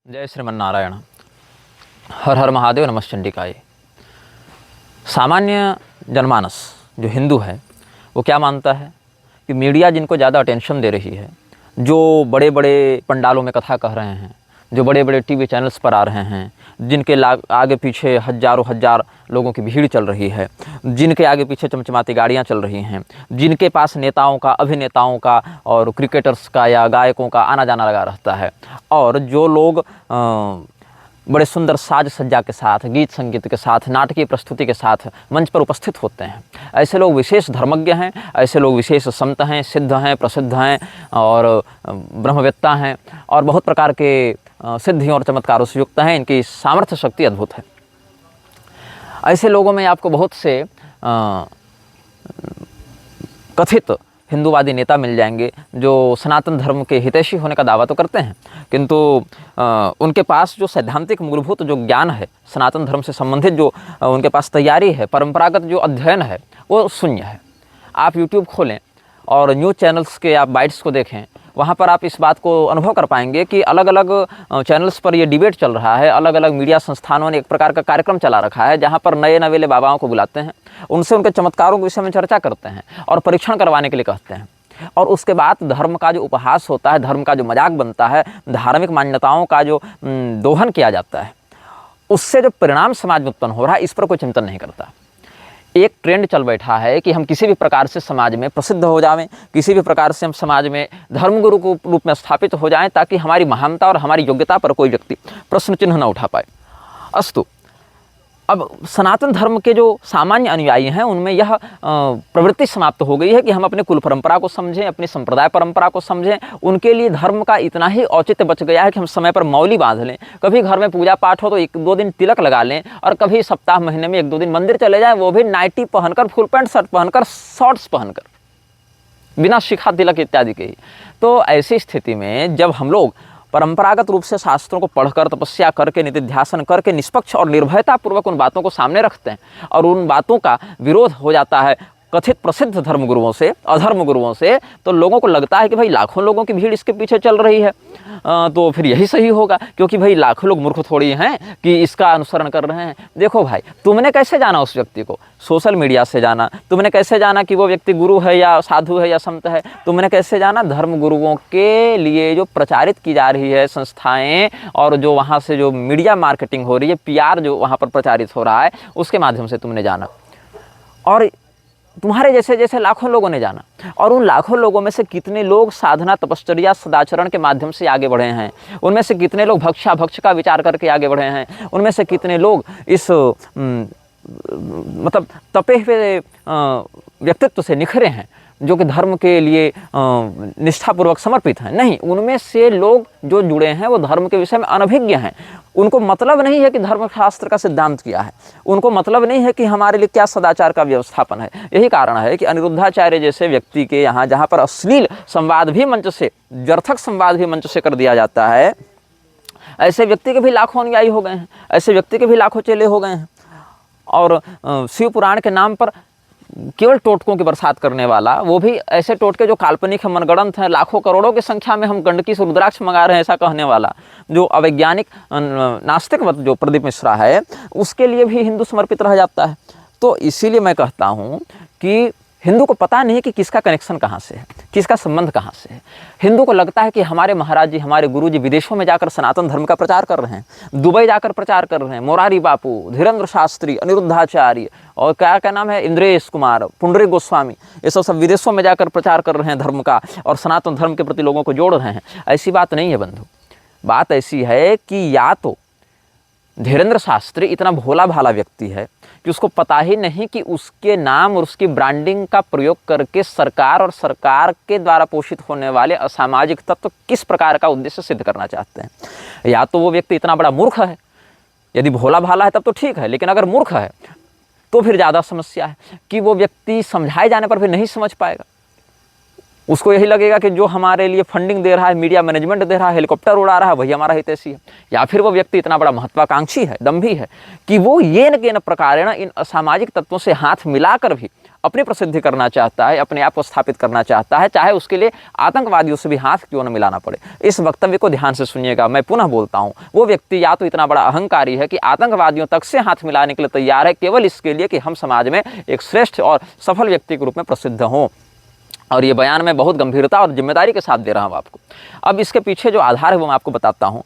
जय श्रीमन्नारायण। हर हर महादेव, नमः चंडिकाय। सामान्य जनमानस जो हिंदू है वो क्या मानता है कि मीडिया जिनको ज़्यादा अटेंशन दे रही है, जो बड़े बड़े पंडालों में कथा कह रहे हैं, जो बड़े बड़े टीवी चैनल्स पर आ रहे हैं, जिनके आगे पीछे हज़ारों हजार लोगों की भीड़ चल रही है, जिनके आगे पीछे चमचमाती गाड़ियां चल रही हैं, जिनके पास नेताओं का, अभिनेताओं का और क्रिकेटर्स का या गायकों का आना जाना लगा रहता है, और जो लोग बड़े सुंदर साज सज्जा के साथ, गीत संगीत के साथ, नाटकीय प्रस्तुति के साथ मंच पर उपस्थित होते हैं, ऐसे लोग विशेष धर्मज्ञ हैं, ऐसे लोग विशेष संत हैं, सिद्ध हैं, प्रसिद्ध हैं और ब्रह्मवेत्ता हैं और बहुत प्रकार के सिद्धियों और चमत्कारों से युक्त हैं। इनकी सामर्थ्य शक्ति अद्भुत है। ऐसे लोगों में आपको बहुत से कथित हिंदूवादी नेता मिल जाएंगे जो सनातन धर्म के हितैषी होने का दावा तो करते हैं, किंतु उनके पास जो सैद्धांतिक मूलभूत जो ज्ञान है, सनातन धर्म से संबंधित जो उनके पास तैयारी है, परंपरागत जो अध्ययन है, वो शून्य है। आप यूट्यूब खोलें और न्यूज़ चैनल्स के आप बाइट्स को देखें, वहाँ पर आप इस बात को अनुभव कर पाएंगे कि अलग अलग चैनल्स पर ये डिबेट चल रहा है। अलग अलग मीडिया संस्थानों ने एक प्रकार का कार्यक्रम चला रखा है जहाँ पर नए नवेले बाबाओं को बुलाते हैं, उनसे उनके चमत्कारों के विषय में चर्चा करते हैं और परीक्षण करवाने के लिए कहते हैं, और उसके बाद धर्म का जो उपहास होता है, धर्म का जो मजाक बनता है, धार्मिक मान्यताओं का जो दोहन किया जाता है, उससे जो परिणाम समाज में उत्पन्न हो रहा है, इस पर कोई चिंतन नहीं करता। एक ट्रेंड चल बैठा है कि हम किसी भी प्रकार से समाज में प्रसिद्ध हो जाएं, किसी भी प्रकार से हम समाज में धर्मगुरु के रूप में स्थापित हो जाएं, ताकि हमारी महानता और हमारी योग्यता पर कोई व्यक्ति प्रश्न चिन्ह न उठा पाए। अस्तु, अब सनातन धर्म के जो सामान्य अनुयायी हैं उनमें यह प्रवृत्ति समाप्त हो गई है कि हम अपने कुल परंपरा को समझें, अपनी संप्रदाय परंपरा को समझें। उनके लिए धर्म का इतना ही औचित्य बच गया है कि हम समय पर मौली बांध लें, कभी घर में पूजा पाठ हो तो 1-2 दिन तिलक लगा लें, और कभी सप्ताह महीने में 1-2 दिन मंदिर चले जाएं, वो भी नाइटी पहनकर, फुल पैंट शर्ट पहनकर, शॉर्ट्स पहनकर, बिना शिखा तिलक इत्यादि के ही। तो ऐसी स्थिति में जब हम लोग परंपरागत रूप से शास्त्रों को पढ़कर, तपस्या करके, निधिध्यासन करके, निष्पक्ष और निर्भयतापूर्वक उन बातों को सामने रखते हैं और उन बातों का विरोध हो जाता है कथित प्रसिद्ध धर्मगुरुओं से, अधर्म गुरुओं से, तो लोगों को लगता है कि भाई लाखों लोगों की भीड़ इसके पीछे चल रही है, तो फिर यही सही होगा, क्योंकि भाई लाखों लोग मूर्ख थोड़ी हैं कि इसका अनुसरण कर रहे हैं। देखो भाई, तुमने कैसे जाना उस व्यक्ति को? सोशल मीडिया से जाना। तुमने कैसे जाना कि वो व्यक्ति गुरु है या साधु है या संत है? तुमने कैसे जाना? धर्म गुरुओं के लिए जो प्रचारित की जा रही है संस्थाएं और जो वहाँ से जो मीडिया मार्केटिंग हो रही है, PR जो वहाँ पर प्रचारित हो रहा है, उसके माध्यम से तुमने जाना, और तुम्हारे जैसे जैसे लाखों लोगों ने जाना। और उन लाखों लोगों में से कितने लोग साधना, तपश्चर्या, सदाचरण के माध्यम से आगे बढ़े हैं? उनमें से कितने लोग भक्ष का विचार करके आगे बढ़े हैं? उनमें से कितने लोग इस मतलब तपे हुए व्यक्तित्व से निखरे हैं, जो कि धर्म के लिए निष्ठापूर्वक समर्पित हैं? नहीं, उनमें से लोग जो जुड़े हैं वो धर्म के विषय में अनभिज्ञ हैं। उनको मतलब नहीं है कि धर्मशास्त्र का सिद्धांत क्या है, उनको मतलब नहीं है कि हमारे लिए क्या सदाचार का व्यवस्थापन है। यही कारण है कि अनिरुद्धाचार्य जैसे व्यक्ति के यहाँ, जहाँ पर अश्लील संवाद भी मंच से, व्यर्थक संवाद भी मंच से कर दिया जाता है, ऐसे व्यक्ति के भी लाखों अनुयायी हो गए हैं, ऐसे व्यक्ति के भी लाखों चेले हो गए हैं। और शिव पुराण के नाम पर केवल टोटकों की बरसात करने वाला, वो भी ऐसे टोटके जो काल्पनिक है, मनगढ़ंत हैं, लाखों करोड़ों की संख्या में हम गंडकी से रुद्राक्ष मंगा रहे हैं, ऐसा कहने वाला जो अवैज्ञानिक नास्तिकवत जो प्रदीप मिश्रा है, उसके लिए भी हिंदू समर्पित रह जाता है। तो इसीलिए मैं कहता हूँ कि हिंदू को पता नहीं कि किसका कनेक्शन कहाँ से है, किसका संबंध कहाँ से है। हिंदू को लगता है कि हमारे महाराज जी, हमारे गुरु जी विदेशों में जाकर सनातन धर्म का प्रचार कर रहे हैं, दुबई जाकर प्रचार कर रहे हैं। मोरारी बापू, धीरेन्द्र शास्त्री, अनिरुद्धाचार्य और क्या नाम है, इंद्रेश कुमार, पुंडरीक गोस्वामी, ये सब विदेशों में जाकर प्रचार कर रहे हैं धर्म का और सनातन धर्म के प्रति लोगों को जोड़ रहे हैं। ऐसी बात नहीं है बंधु। बात ऐसी है कि या तो धीरेन्द्र शास्त्री इतना भोला भाला व्यक्ति है कि उसको पता ही नहीं कि उसके नाम और उसकी ब्रांडिंग का प्रयोग करके सरकार और सरकार के द्वारा पोषित होने वाले असामाजिक तत्व किस प्रकार का उद्देश्य सिद्ध करना चाहते हैं। या तो वो व्यक्ति इतना बड़ा मूर्ख है, यदि भोला भाला है तब तो ठीक है, लेकिन अगर मूर्ख है तो फिर ज़्यादा समस्या है कि वो व्यक्ति समझाए जाने पर भी नहीं समझ पाएगा। उसको यही लगेगा कि जो हमारे लिए फंडिंग दे रहा है, मीडिया मैनेजमेंट दे रहा है, हेलीकॉप्टर उड़ा रहा है, वही हमारा हितैषी है। या फिर वो व्यक्ति इतना बड़ा महत्वाकांक्षी है, दम्भी है, कि वो येन केन प्रकारेण इन असामाजिक तत्वों से हाथ मिलाकर भी अपनी प्रसिद्धि करना चाहता है, अपने आप को स्थापित करना चाहता है, चाहे उसके लिए आतंकवादियों से भी हाथ क्यों न मिलाना पड़े। इस वक्तव्य को ध्यान से सुनिएगा, मैं पुनः बोलता हूँ, वो व्यक्ति या तो इतना बड़ा अहंकारी है कि आतंकवादियों तक से हाथ मिलाने के लिए तैयार है, केवल इसके लिए कि हम समाज में एक श्रेष्ठ और सफल व्यक्ति के रूप में प्रसिद्ध हों। और ये बयान मैं बहुत गंभीरता और जिम्मेदारी के साथ दे रहा हूँ आपको। अब इसके पीछे जो आधार है वो मैं आपको बताता हूँ।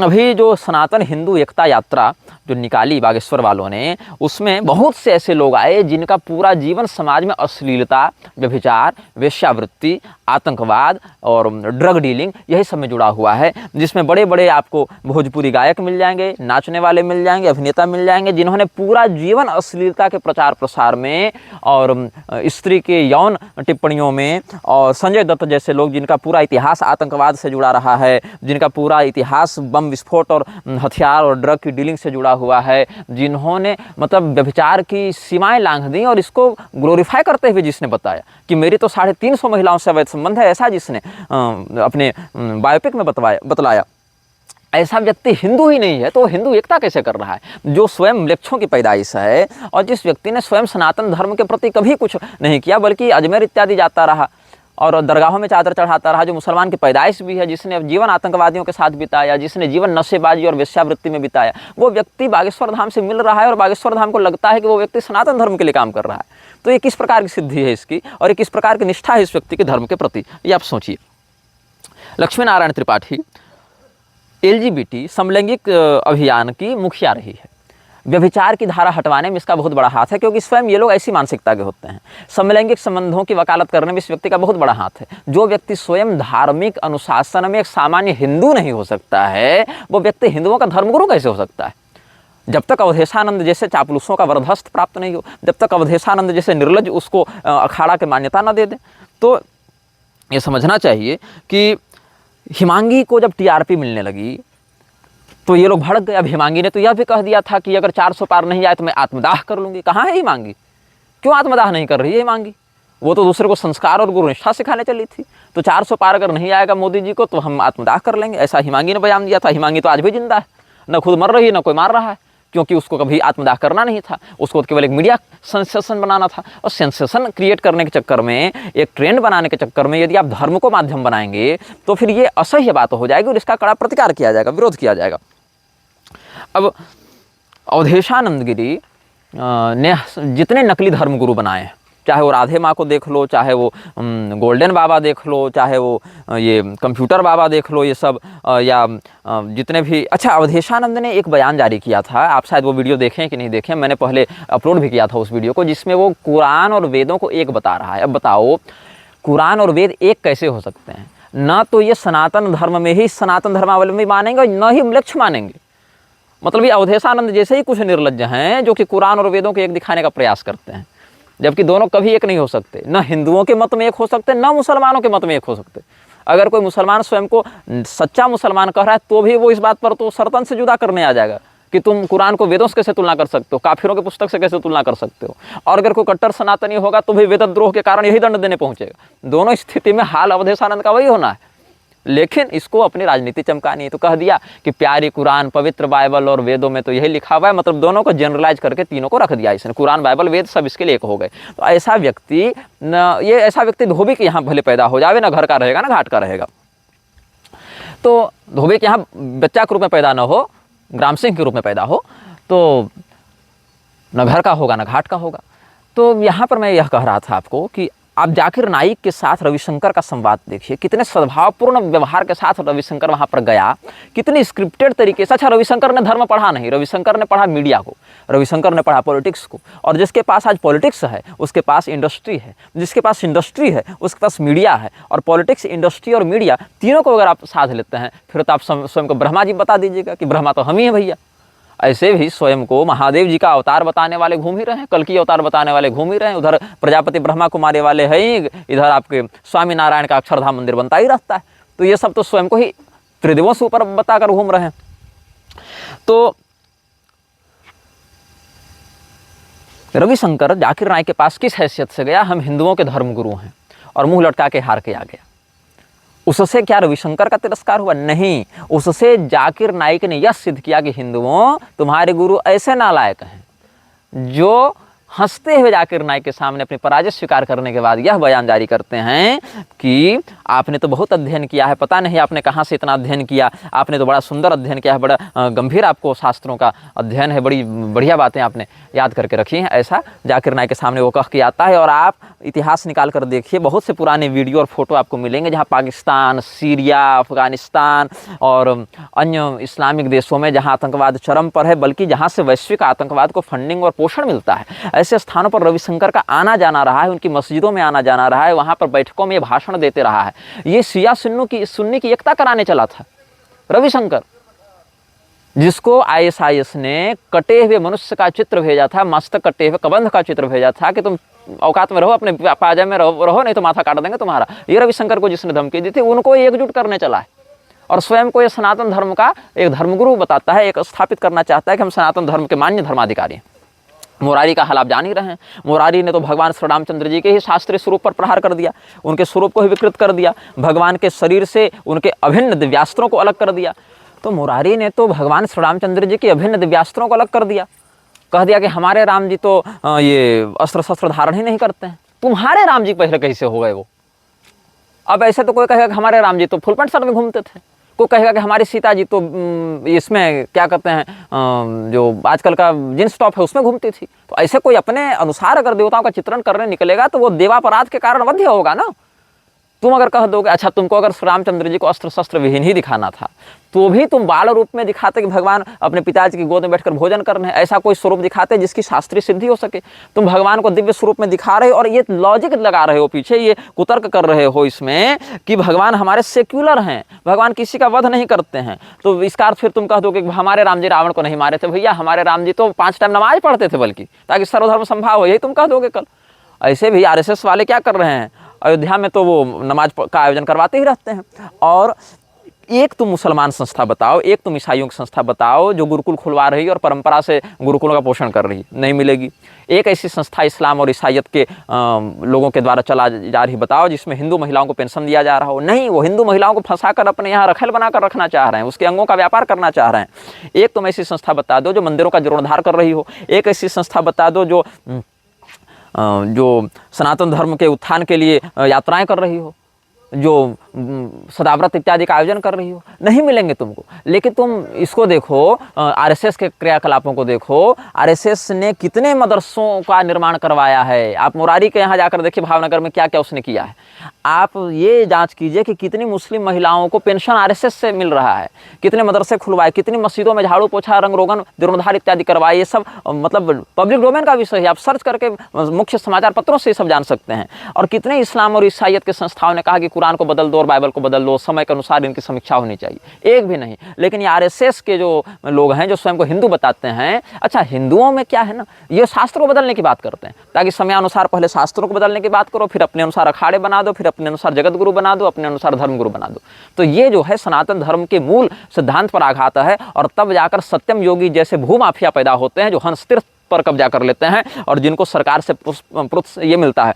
अभी जो सनातन हिंदू एकता यात्रा जो निकाली बागेश्वर वालों ने, उसमें बहुत से ऐसे लोग आए जिनका पूरा जीवन समाज में अश्लीलता, व्यभिचार, वेश्यावृत्ति, आतंकवाद और ड्रग डीलिंग यही सब में जुड़ा हुआ है, जिसमें बड़े बड़े आपको भोजपुरी गायक मिल जाएंगे, नाचने वाले मिल जाएंगे, अभिनेता मिल जाएंगे, जिन्होंने पूरा जीवन अश्लीलता के प्रचार प्रसार में और स्त्री के यौन टिप्पणियों में, और संजय दत्त जैसे लोग जिनका पूरा इतिहास आतंकवाद से जुड़ा रहा है, जिनका पूरा इतिहास बम विस्फोट और हथियार और ड्रग की डीलिंग से जुड़ा हुआ है, जिन्होंने मतलब व्यभिचार की सीमाएं लांघ दी और इसको ग्लोरीफाई करते हुए जिसने बताया कि मेरी तो 350 महिलाओं से अवैध संबंध है, ऐसा जिसने अपने बायोपिक में बतलाया, ऐसा व्यक्ति हिंदू ही नहीं है तो हिंदू एकता कैसे कर रहा है? जो स्वयं म्लेच्छों की पैदाइश है और जिस व्यक्ति ने स्वयं सनातन धर्म के प्रति कभी कुछ नहीं किया, बल्कि अजमेर इत्यादि जाता रहा और दरगाहों में चादर चढ़ाता रहा, जो मुसलमान की पैदाइश भी है, जिसने जीवन आतंकवादियों के साथ बिताया, जिसने जीवन नशेबाजी और वेश्यावृत्ति में बिताया, वो व्यक्ति बागेश्वर धाम से मिल रहा है और बागेश्वर धाम को लगता है कि वो व्यक्ति सनातन धर्म के लिए काम कर रहा है। तो ये किस प्रकार की सिद्धि है इसकी और ये किस प्रकार की निष्ठा है इस व्यक्ति के धर्म के प्रति, ये आप सोचिए। लक्ष्मी नारायण त्रिपाठी LGBT समलैंगिक अभियान की मुखिया रही है। व्यभिचार की धारा हटवाने में इसका बहुत बड़ा हाथ है, क्योंकि स्वयं ये लोग ऐसी मानसिकता के होते हैं। समलैंगिक संबंधों की वकालत करने में इस व्यक्ति का बहुत बड़ा हाथ है। जो व्यक्ति स्वयं धार्मिक अनुशासन में एक सामान्य हिंदू नहीं हो सकता है, वो व्यक्ति हिंदुओं का धर्मगुरु कैसे हो सकता है? जब तक अवधेशानंद जैसे चापलूसों का वरदहस्त प्राप्त नहीं हो, जब तक अवधेशानंद जैसे निर्लज उसको अखाड़ा की मान्यता न दे दें। तो ये समझना चाहिए कि हिमांगी को जब TRP मिलने लगी तो ये लोग भड़क गए। अब हिमांगी ने तो यह भी कह दिया था कि अगर 400 पार नहीं आए तो मैं आत्मदाह कर लूँगी। कहाँ है हिमांगी? क्यों आत्मदाह नहीं कर रही है हिमांगी? वो तो दूसरे को संस्कार और गुरुनिष्ठा सिखाने चली थी। तो 400 पार अगर नहीं आएगा मोदी जी को तो हम आत्मदाह कर लेंगे, ऐसा हिमांगी ने बयान दिया था। हिमांगी तो आज भी जिंदा है, न खुद मर रही है न कोई मार रहा है, क्योंकि उसको कभी आत्मदाह करना नहीं था। उसको केवल एक मीडिया सेंसेशन बनाना था। और सेंसेशन क्रिएट करने के चक्कर में, एक ट्रेंड बनाने के चक्कर में यदि आप धर्म को माध्यम बनाएंगे तो फिर ये असह्य बात हो जाएगी और इसका कड़ा प्रतिकार किया जाएगा, विरोध किया जाएगा। अब अवधेशानंद गिरी ने जितने नकली धर्मगुरु बनाए हैं, चाहे वो राधे माँ को देख लो, चाहे वो गोल्डन बाबा देख लो, चाहे वो ये कंप्यूटर बाबा देख लो, ये सब या जितने भी। अच्छा, अवधेशानंद ने एक बयान जारी किया था, आप शायद वो वीडियो देखें कि नहीं देखें, मैंने पहले अपलोड भी किया था उस वीडियो को, जिसमें वो कुरान और वेदों को एक बता रहा है। अब बताओ, कुरान और वेद एक कैसे हो सकते हैं? ना तो ये सनातन धर्म में ही सनातन धर्मावलंबी मानेंगे और न ही म्लेच्छ मानेंगे। मतलब ये अवधेशानंद जैसे ही कुछ निर्लज्ज हैं जो कि कुरान और वेदों को एक दिखाने का प्रयास करते हैं, जबकि दोनों कभी एक नहीं हो सकते। न हिंदुओं के मत में एक हो सकते, न मुसलमानों के मत में एक हो सकते। अगर कोई मुसलमान स्वयं को सच्चा मुसलमान कह रहा है तो भी वो इस बात पर तो सर्तन से जुदा करने आ जाएगा कि तुम कुरान को वेदों से कैसे तुलना कर सकते हो, काफिरों की पुस्तक से कैसे तुलना कर सकते हो। और अगर कोई कट्टर सनातनी होगा तो भी वेदद्रोह के कारण यही दंड देने पहुंचेगा। दोनों स्थिति में हाल अवधेशानंद का वही होना है। लेकिन इसको अपनी राजनीति चमकानी है, तो कह दिया कि प्यारी कुरान, पवित्र बाइबल और वेदों में तो यही लिखा हुआ है। मतलब दोनों को जनरलाइज करके तीनों को रख दिया इसने, कुरान, बाइबल, वेद सब इसके लिए एक हो गए। तो ऐसा व्यक्ति ऐसा व्यक्ति धोबी के यहाँ भले पैदा हो जावे, ना घर का रहेगा ना घाट का रहेगा। तो धोबी के यहाँ बच्चा के रूप में पैदा ना हो, ग्राम सिंह के रूप में पैदा हो, तो न घर का होगा ना घाट का होगा। तो यहाँ पर मैं यह कह रहा था आपको कि आप जाकिर नाइक के साथ रविशंकर का संवाद देखिए, कितने सद्भावपूर्ण व्यवहार के साथ रविशंकर वहाँ पर गया, कितनी स्क्रिप्टेड तरीके से। अच्छा, रविशंकर ने धर्म पढ़ा नहीं, रविशंकर ने पढ़ा मीडिया को, रविशंकर ने पढ़ा पॉलिटिक्स को। और जिसके पास आज पॉलिटिक्स है उसके पास इंडस्ट्री है, जिसके पास इंडस्ट्री है उसके पास मीडिया है। और पॉलिटिक्स, इंडस्ट्री और मीडिया तीनों को अगर आप साथ लेते हैं फिर तो आप स्वयं को ब्रह्मा जी बता दीजिएगा कि ब्रह्मा तो हम ही हैं भैया। ऐसे भी स्वयं को महादेव जी का अवतार बताने वाले घूम ही रहे हैं, कल की अवतार बताने वाले घूम ही रहे हैं। उधर प्रजापति ब्रह्मा कुमारी वाले हैं ही, इधर आपके स्वामी नारायण का अक्षरधाम मंदिर बनता ही रहता है। तो ये सब तो स्वयं को ही त्रिदेवों से ऊपर बताकर घूम रहे हैं। तो रविशंकर जाकिर नाइक के पास किस हैसियत से गया? हम हिंदुओं के धर्मगुरु हैं, और मुंह लटका के हार के आ गया। उससे क्या रविशंकर का तिरस्कार हुआ? नहीं, उससे जाकिर नाइक ने यह सिद्ध किया कि हिंदुओं, तुम्हारे गुरु ऐसे नालायक हैं जो हंसते हुए जाकिर नाइक के सामने अपनी पराजय स्वीकार करने के बाद यह बयान जारी करते हैं कि आपने तो बहुत अध्ययन किया है, पता नहीं आपने कहाँ से इतना अध्ययन किया, आपने तो बड़ा सुंदर अध्ययन किया है, बड़ा गंभीर आपको शास्त्रों का अध्ययन है, बड़ी बढ़िया बातें आपने याद करके रखी हैं। ऐसा जाकिर नाइक के सामने वो कह के आता है। और आप इतिहास निकाल कर देखिए, बहुत से पुराने वीडियो और फोटो आपको मिलेंगे जहाँ पाकिस्तान, सीरिया, अफगानिस्तान और अन्य इस्लामिक देशों में जहाँ आतंकवाद चरम पर है, बल्कि जहाँ से वैश्विक आतंकवाद को फंडिंग और पोषण मिलता है, ऐसे स्थानों पर रविशंकर का आना जाना रहा है, उनकी मस्जिदों में आना जाना रहा है, वहाँ पर बैठकों में भाषण देते रहा है। ये शिया सुन्नी की एकता कराने चला था रविशंकर, जिसको आईएसआईएस ने कटे हुए मनुष्य का चित्र भेजा था, मस्तक कटे हुए कबंध का चित्र भेजा था कि तुम औकात में रहो, अपने पाजा में रहो, नहीं तो माथा काट देंगे तुम्हारा। ये रविशंकर को जिसने धमकी दी थी, उनको एकजुट करने चला है और स्वयं को ये सनातन धर्म का एक धर्मगुरु बताता है, एक स्थापित करना चाहता है कि हम सनातन धर्म के मान्य धर्माधिकारी हैं। मुरारी का हाल आप जान ही रहे हैं। मुरारी ने तो भगवान श्री रामचंद्र जी के ही शास्त्रीय स्वरूप पर प्रहार कर दिया, उनके स्वरूप को ही विकृत कर दिया, भगवान के शरीर से उनके अभिन्न दिव्यास्त्रों को अलग कर दिया। तो मुरारी ने तो भगवान श्री रामचंद्र जी के अभिन्न दिव्यास्त्रों को अलग कर दिया, कह दिया कि हमारे राम जी तो ये अस्त्र शस्त्र धारण ही नहीं करते हैं। तुम्हारे राम जी पहले कैसे हो गए वो? अब ऐसे तो कोई कहेगा कि हमारे राम जी तो फुल पैंट शर्ट में घूमते थे, कोई कहेगा कि हमारी सीता जी तो इसमें क्या कहते हैं, जो आजकल का जींस टॉप है उसमें घूमती थी। तो ऐसे कोई अपने अनुसार अगर देवताओं का चित्रण करने निकलेगा तो वो देवापराध के कारण वध्य होगा ना। तुम अगर कह दोगे, अच्छा तुमको अगर श्री रामचंद्र जी को अस्त्र शस्त्र विहीन ही दिखाना था तो भी तुम बाल रूप में दिखाते कि भगवान अपने पिताजी की गोद में बैठकर भोजन कर रहे हैं, ऐसा कोई स्वरूप दिखाते जिसकी शास्त्रीय सिद्धि हो सके। तुम भगवान को दिव्य स्वरूप में दिखा रहे हो और ये लॉजिक लगा रहे हो पीछे, ये कुतर्क कर रहे हो इसमें कि भगवान हमारे सेक्युलर हैं, भगवान किसी का वध नहीं करते हैं। तो इसका अर्थ फिर तुम कह दोगे कि हमारे राम जी रावण को नहीं मारे थे। भैया हमारे राम जी तो 5 टाइम नमाज पढ़ते थे, बल्कि ताकि सर्वधर्म संभाव हो, यही तुम कह दोगे कल। ऐसे भी आरएसएस वाले क्या कर रहे हैं, अयोध्या में तो वो नमाज का आयोजन करवाते ही रहते हैं। और एक तुम मुसलमान संस्था बताओ, एक तुम ईसाइयों की संस्था बताओ जो गुरुकुल खुलवा रही है और परंपरा से गुरुकुलों का पोषण कर रही है, नहीं मिलेगी। एक ऐसी संस्था इस्लाम और ईसाइयत के लोगों के द्वारा चला जा रही बताओ जिसमें हिंदू महिलाओं को पेंशन दिया जा रहा हो, नहीं, वो हिंदू महिलाओं को फंसाकर अपने यहाँ रखेल बनाकर रखना चाह रहे हैं, उसके अंगों का व्यापार करना चाह रहे हैं। एक तुम ऐसी संस्था बता दो जो मंदिरों का जीर्णोद्धार कर रही हो, एक ऐसी संस्था बता दो जो सनातन धर्म के उत्थान के लिए यात्राएं कर रही हो, जो सदाव्रत इत्यादि का आयोजन कर रही हो, नहीं मिलेंगे तुमको। लेकिन तुम इसको देखो, आरएसएस के क्रियाकलापों को देखो, आरएसएस ने कितने मदरसों का निर्माण करवाया है। आप मुरारी के यहाँ जाकर देखिए भावनगर में क्या क्या उसने किया है। आप ये जांच कीजिए कि कितनी मुस्लिम महिलाओं को पेंशन आरएसएस से मिल रहा है, कितने मदरसे खुलवाए, कितनी मस्जिदों में झाड़ू पोछा रंग रोगन जीर्णोद्धार इत्यादि करवाए। ये सब मतलब पब्लिक डोमेन का विषय है, आप सर्च करके मुख्य समाचार पत्रों से ये सब जान सकते हैं। और कितने इस्लाम और ईसाइयत के संस्थाओं ने कहा कि कुरान को बदल दो और बाइबल को बदल दो, समय के अनुसार इनकी समीक्षा होनी चाहिए, एक भी नहीं। लेकिन ये आरएसएस के जो लोग हैं जो स्वयं को हिंदू बताते हैं, अच्छा हिंदुओं में क्या है ना, ये शास्त्रों को बदलने की बात करते हैं, ताकि समयानुसार पहले शास्त्रों को बदलने की बात करो, फिर अपने अनुसार अखाड़े बना दो, फिर अपने अनुसार जगत गुरु बना दो, अपने अनुसार धर्म गुरु बना दो। तो ये जो है सनातन धर्म के मूल सिद्धांत पर आघात है। और तब जाकर सत्यम योगी जैसे भूमाफिया पैदा होते हैं जो हंस तीर्थ पर कब्जा कर लेते हैं और जिनको सरकार से ये मिलता है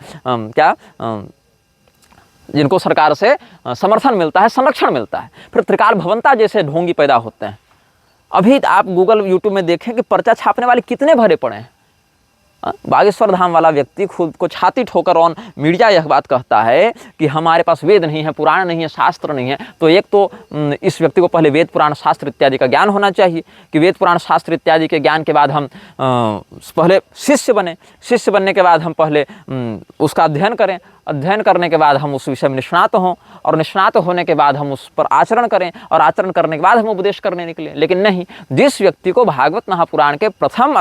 जिनको सरकार से समर्थन मिलता है, संरक्षण मिलता है। फिर त्रिकाल भवंता जैसे ढोंगी पैदा होते हैं। अभी आप गूगल यूट्यूब में देखें कि पर्चा छापने वाले कितने भरे पड़े हैं। बागेश्वर धाम वाला व्यक्ति खुद को छाती ठोकर ऑन मीडिया यह बात कहता है कि हमारे पास वेद नहीं है, पुराण नहीं है, शास्त्र नहीं है। तो एक तो इस व्यक्ति को पहले वेद पुराण शास्त्र इत्यादि का ज्ञान होना चाहिए कि वेद पुराण शास्त्र इत्यादि के ज्ञान के बाद हम पहले शिष्य बने, शिष्य बनने के बाद हम पहले उसका अध्ययन करें, अध्ययन करने के बाद हम उस विषय में निष्णात हों और निष्णात होने के बाद हम उस पर आचरण करें और आचरण करने के बाद हम उपदेश करने निकलें। लेकिन नहीं, जिस व्यक्ति को भागवत महापुराण के प्रथम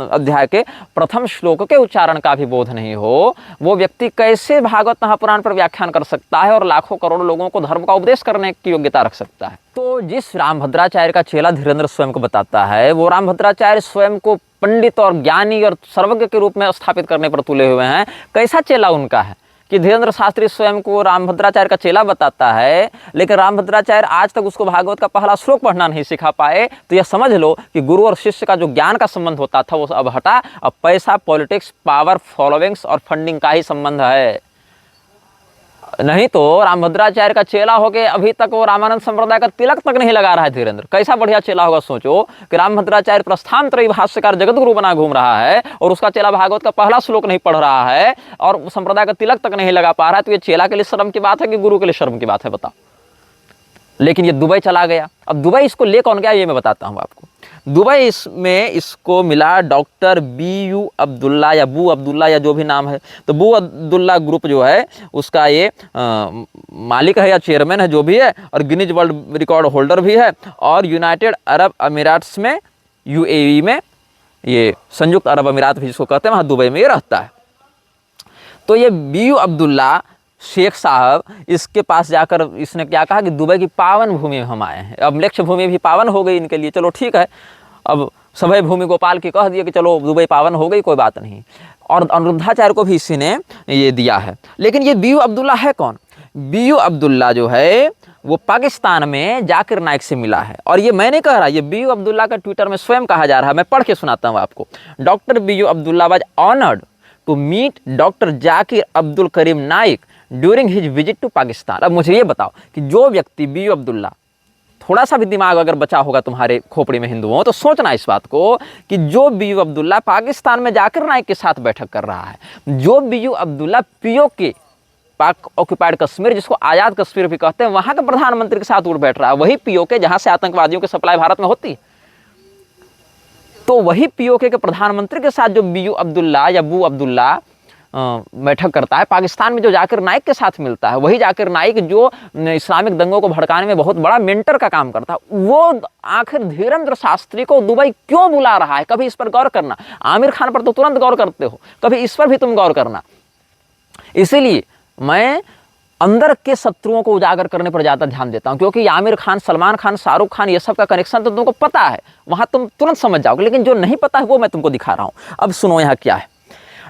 अध्याय के प्रथम श्लोक के उच्चारण का भी बोध नहीं हो, वो व्यक्ति कैसे भागवत महापुराण पर व्याख्यान कर सकता है और लाखों करोड़ों लोगों को धर्म का उपदेश करने की योग्यता रख सकता है। तो जिस रामभद्राचार्य का चेला धीरेन्द्र स्वयं को बताता है, वो रामभद्राचार्य स्वयं को पंडित और ज्ञानी और सर्वज्ञ के रूप में स्थापित करने पर तुले हुए हैं। कैसा चेला उनका है कि धीरेन्द्र शास्त्री स्वयं को रामभद्राचार्य का चेला बताता है, लेकिन रामभद्राचार्य आज तक उसको भागवत का पहला श्लोक पढ़ना नहीं सिखा पाए। तो यह समझ लो कि गुरु और शिष्य का जो ज्ञान का संबंध होता था वो अब हटा, अब पैसा, पॉलिटिक्स, पावर, फॉलोइंग्स और फंडिंग का ही संबंध है। नहीं तो रामभद्राचार्य का चेला होके अभी तक वो रामानंद संप्रदाय का तिलक तक नहीं लगा रहा है धीरेन्द्र। कैसा बढ़िया चेला होगा सोचो कि रामभद्राचार्य प्रस्थानत्रयी भाष्यकार जगत गुरु बना घूम रहा है और उसका चेला भागवत का पहला श्लोक नहीं पढ़ रहा है और संप्रदाय का तिलक तक नहीं लगा पा रहा है। तो ये चेला के लिए शर्म की बात है कि गुरु के लिए शर्म की बात है, बताओ। लेकिन ये दुबई चला गया। अब दुबई इसको ले कौन गया ये मैं बताता हूँ आपको। दुबई इसमें इसको मिला डॉक्टर बी.यू. अब्दुल्ला या बू अब्दुल्ला या जो भी नाम है। तो बू अब्दुल्ला ग्रुप जो है उसका ये मालिक है या चेयरमैन है जो भी है, और गिनीज वर्ल्ड रिकॉर्ड होल्डर भी है, और यूनाइटेड अरब अमीरात्स में UAE में, ये संयुक्त अरब अमीरात भी जिसको कहते हैं, वहाँ दुबई में ये रहता है। तो ये बी.यू. अब्दुल्ला शेख साहब इसके पास जाकर इसने क्या कहा कि दुबई की पावन भूमि में हम आए हैं। अब लक्ष्य भूमि भी पावन हो गई इनके लिए, चलो ठीक है। अब सभय भूमि गोपाल की कह दिए कि चलो दुबई पावन हो गई, कोई बात नहीं। और अनिरुद्धाचार्य को भी इसी ने ये दिया है। लेकिन ये बी.यू. अब्दुल्ला है कौन? बी.यू. अब्दुल्ला जो है वो पाकिस्तान में जाकिर नाइक से मिला है। और ये मैं नहीं कह रहा, ये बी.यू. अब्दुल्ला का ट्विटर में स्वयं कहा जा रहा है। मैं पढ़ के सुनाता हूँ आपको। Doctor B U. Abdullah was honoured to meet doctor Zakir Abdul Karim Naik during his visit to Pakistan. अब मुझे ये बताओ कि जो व्यक्ति बी.यू. अब्दुल्ला, थोड़ा सा भी दिमाग अगर बचा होगा तुम्हारे खोपड़ी में हिंदुओं, तो सोचना इस बात को कि जो बी.यू. अब्दुल्ला पाकिस्तान में जाकिर नाइक के साथ बैठक कर रहा है, जो बी.यू. अब्दुल्ला POK पाक ऑक्युपाइड कश्मीर जिसको आज़ाद कश्मीर भी कहते हैं, वहाँ के प्रधानमंत्री के साथ उठ बैठ रहा है, वही POK जहाँ से आतंकवादियों की सप्लाई भारत में होती है। तो वही POK के प्रधानमंत्री के साथ जो बी.यू. अब्दुल्ला या बू अब्दुल्ला बैठक करता है, पाकिस्तान में जो जाकिर नाइक के साथ मिलता है, वही जाकिर नाइक जो इस्लामिक दंगों को भड़काने में बहुत बड़ा मेंटर का काम करता है, वो आखिर धीरेन्द्र शास्त्री को दुबई क्यों बुला रहा है? कभी इस पर गौर करना। आमिर खान पर तो तुरंत गौर करते हो, कभी इस पर भी तुम गौर करना। इसीलिए मैं अंदर के शत्रुओं को उजागर करने पर ज़्यादा ध्यान देता हूं, क्योंकि आमिर खान, सलमान खान, शाहरुख खान, ये सब का कनेक्शन तो तुमको पता है, वहां तुम तुरंत समझ जाओगे। लेकिन जो नहीं पता है वो मैं तुमको दिखा रहा हूं। अब सुनो यहाँ क्या है।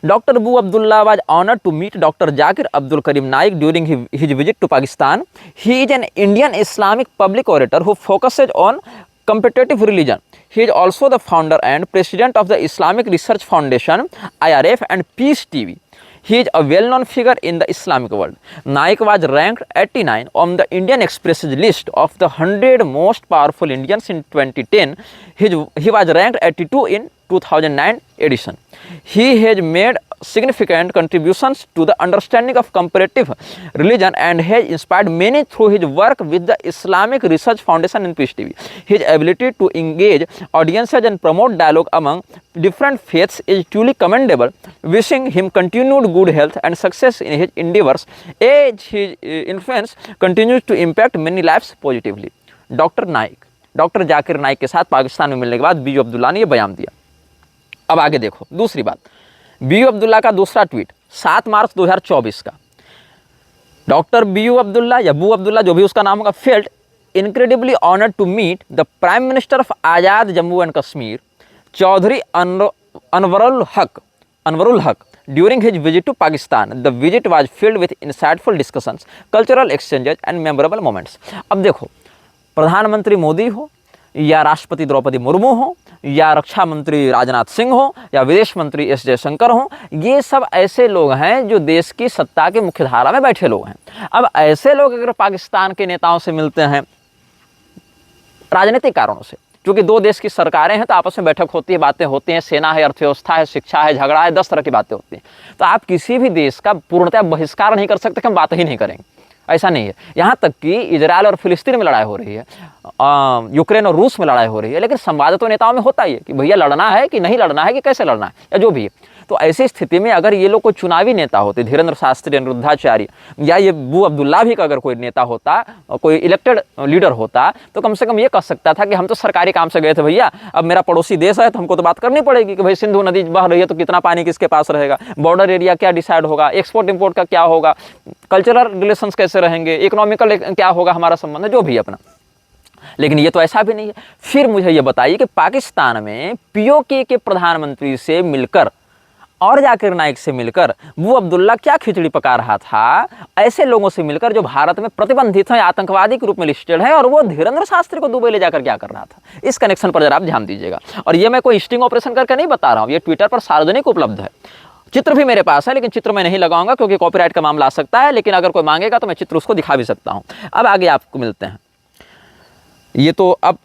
Dr. Boo Abdullah was honored to meet Dr. Zakir Abdul Karim Naik during his visit to Pakistan. He is an Indian Islamic public orator who focuses on competitive religion. He is also the founder and president of the Islamic Research Foundation, IRF, and Peace TV. He is a well-known figure in the Islamic world. Naik was ranked 89 on the Indian Express's list of the 100 most powerful Indians in 2010. He was ranked 82 in 2009 edition. He has made significant contributions to the understanding of comparative religion and has inspired many through his work with the Islamic Research Foundation and Peace TV. His ability to engage audiences and promote dialogue among different faiths is truly commendable. Wishing him continued good health and success in his endeavors as his influence continues to impact many lives positively. Doctor Zakir Naik के साथ पाकिस्तान में मिलने के बाद बी.यू. अब्दुल्ला ने यह बयान दिया। अब आगे देखो दूसरी बात, बी.यू. अब्दुल्ला का दूसरा ट्वीट 7 मार्च 2024 का। Doctor B U. अब्दुल्ला या बू अब्दुल्ला जो भी उसका नाम होगा, felt incredibly honoured to meet the prime minister of Azad Jammu and Kashmir Chaudhry Anwarul Haq during his visit to Pakistan. The visit was filled with insightful discussions, cultural exchanges and memorable moments. अब देखो, प्रधानमंत्री मोदी हो या राष्ट्रपति द्रौपदी मुर्मू हो या रक्षा मंत्री राजनाथ सिंह हो या विदेश मंत्री एस जयशंकर हो, ये सब ऐसे लोग हैं जो देश की सत्ता के मुख्य धारा में बैठे लोग हैं। अब ऐसे लोग अगर पाकिस्तान के नेताओं से मिलते हैं राजनीतिक कारणों से, क्योंकि दो देश की सरकारें हैं तो आपस में बैठक होती है, बातें होती हैं, सेना है, अर्थव्यवस्था है, शिक्षा है, झगड़ा है, 10 तरह की बातें होती हैं। तो आप किसी भी देश का पूर्णतः बहिष्कार नहीं कर सकते कि हम बात ही नहीं करेंगे, ऐसा नहीं है। यहाँ तक कि इजराइल और फिलिस्तीन में लड़ाई हो रही है, यूक्रेन और रूस में लड़ाई हो रही है, लेकिन संवाद तो नेताओं में होता ही है कि भैया लड़ना है कि नहीं लड़ना है कि कैसे लड़ना है या जो भी है। तो ऐसी स्थिति में अगर ये लोग कोई चुनावी नेता होते, धीरेन्द्र शास्त्री, अनिरुद्धाचार्य या ये बू अब्दुल्ला भी का अगर कोई नेता होता, कोई इलेक्टेड लीडर होता, तो कम से कम ये कह सकता था कि हम तो सरकारी काम से गए थे भैया, अब मेरा पड़ोसी देश है तो हमको तो बात करनी पड़ेगी कि भाई सिंधु नदी बह रही है तो कितना पानी किसके पास रहेगा, बॉर्डर एरिया क्या डिसाइड होगा, एक्सपोर्ट इम्पोर्ट का क्या होगा, कल्चरल रिलेशंस कैसे रहेंगे, इकोनॉमिकल क्या होगा हमारा संबंध है, जो भी अपना। लेकिन ये तो ऐसा भी नहीं है। फिर मुझे ये बताइए कि पाकिस्तान में POK के प्रधानमंत्री से मिलकर और जाकिर नाइक से मिलकर वो अब्दुल्ला क्या खिचड़ी पका रहा था, ऐसे लोगों से मिलकर जो भारत में प्रतिबंधित हैं, आतंकवादी के रूप में लिस्टेड है, और वो धीरेन्द्र शास्त्री को दुबई ले जाकर क्या कर रहा था। इस कनेक्शन पर जरा आप ध्यान दीजिएगा। और ये मैं कोई स्टिंग ऑपरेशन करके नहीं बता रहा हूँ, ये ट्विटर पर सार्वजनिक उपलब्ध है। चित्र भी मेरे पास है, लेकिन चित्र मैं नहीं लगाऊंगा क्योंकि कॉपीराइट का मामला आ सकता है, लेकिन अगर कोई मांगेगा तो मैं चित्र उसको दिखा भी सकता हूं। अब आगे आपको मिलते हैं। ये तो अब